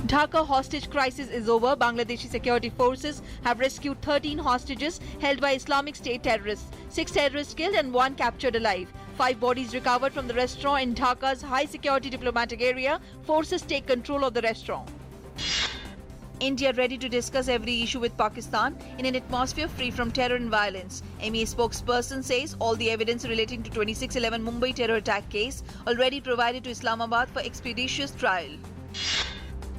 Dhaka hostage crisis is over. Bangladeshi security forces have rescued 13 hostages held by Islamic State terrorists. 6 terrorists killed and 1 captured alive. 5 bodies recovered from the restaurant in Dhaka's high-security diplomatic area. Forces take control of the restaurant. India ready to discuss every issue with Pakistan in an atmosphere free from terror and violence. MEA spokesperson says all the evidence relating to 26/11 Mumbai terror attack case already provided to Islamabad for expeditious trial.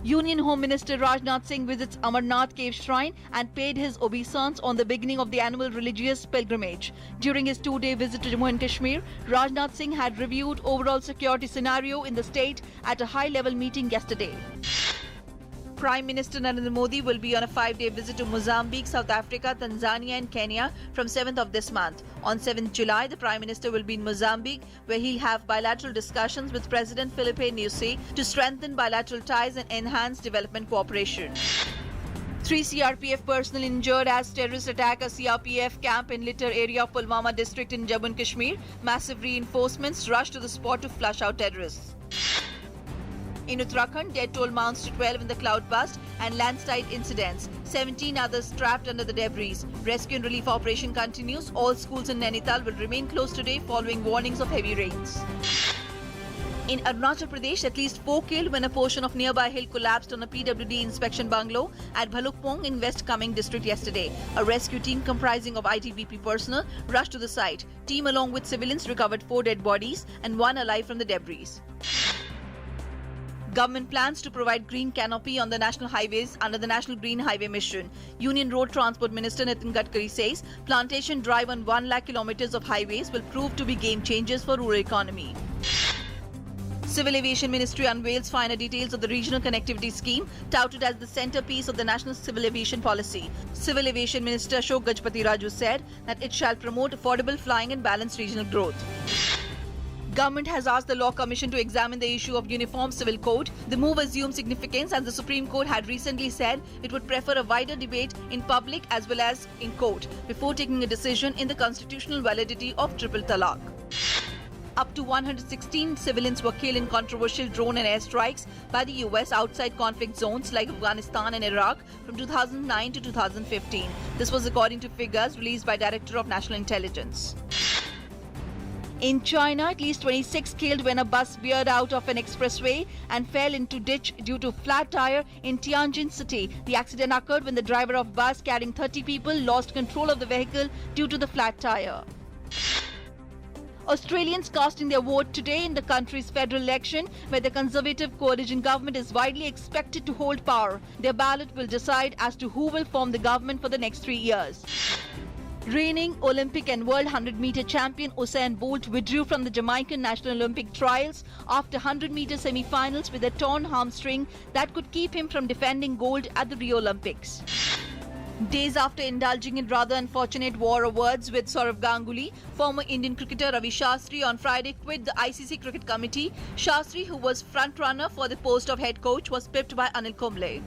Union Home Minister Rajnath Singh visits Amarnath Cave Shrine and paid his obeisance on the beginning of the annual religious pilgrimage. During his 2-day visit to Jammu and Kashmir, Rajnath Singh had reviewed overall security scenario in the state at a high-level meeting yesterday. Prime Minister Narendra Modi will be on a 5-day visit to Mozambique, South Africa, Tanzania and Kenya from 7th of this month. On 7th July, the Prime Minister will be in Mozambique, where he'll have bilateral discussions with President Filipe Nyusi to strengthen bilateral ties and enhance development cooperation. 3 CRPF personnel injured as terrorist attack a CRPF camp in Littar area of Pulwama district in Jammu and Kashmir. Massive reinforcements rushed to the spot to flush out terrorists. In Uttarakhand, death toll mounts to 12 in the cloud burst and landslide incidents. 17 others trapped under the debris. Rescue and relief operation continues. All schools in Nainital will remain closed today following warnings of heavy rains. In Arunachal Pradesh, at least 4 killed when a portion of nearby hill collapsed on a PWD inspection bungalow at Bhalukpong in West Kameng district yesterday. A rescue team comprising of ITBP personnel rushed to the site. Team along with civilians recovered 4 dead bodies and 1 alive from the debris. Government plans to provide green canopy on the national highways under the National Green Highway Mission. Union Road Transport Minister Nitin Gadkari says plantation drive on 1 lakh kilometers of highways will prove to be game changers for rural economy. Civil Aviation Ministry unveils finer details of the Regional Connectivity Scheme, touted as the centerpiece of the National Civil Aviation Policy. Civil Aviation Minister Ashok Gajpati Raju said that it shall promote affordable flying and balanced regional growth. Government has asked the Law Commission to examine the issue of Uniform Civil Code. The move assumes significance as the Supreme Court had recently said it would prefer a wider debate in public as well as in court before taking a decision in the constitutional validity of triple talaq. Up to 116 civilians were killed in controversial drone and airstrikes by the US outside conflict zones like Afghanistan and Iraq from 2009 to 2015. This was according to figures released by Director of National Intelligence. In China, at least 26 killed when a bus veered out of an expressway and fell into ditch due to flat tire in Tianjin city. The accident occurred when the driver of bus carrying 30 people lost control of the vehicle due to the flat tire. Australians casting their vote today in the country's federal election, where the Conservative coalition government is widely expected to hold power. Their ballot will decide as to who will form the government for the next 3 years. Reigning Olympic and World 100-meter champion Usain Bolt withdrew from the Jamaican National Olympic trials after 100-meter semi-finals with a torn hamstring that could keep him from defending gold at the Rio Olympics. Days after indulging in rather unfortunate war of words with Sourav Ganguly, former Indian cricketer Ravi Shastri on Friday quit the ICC Cricket Committee. Shastri, who was front-runner for the post of head coach, was pipped by Anil Kumble.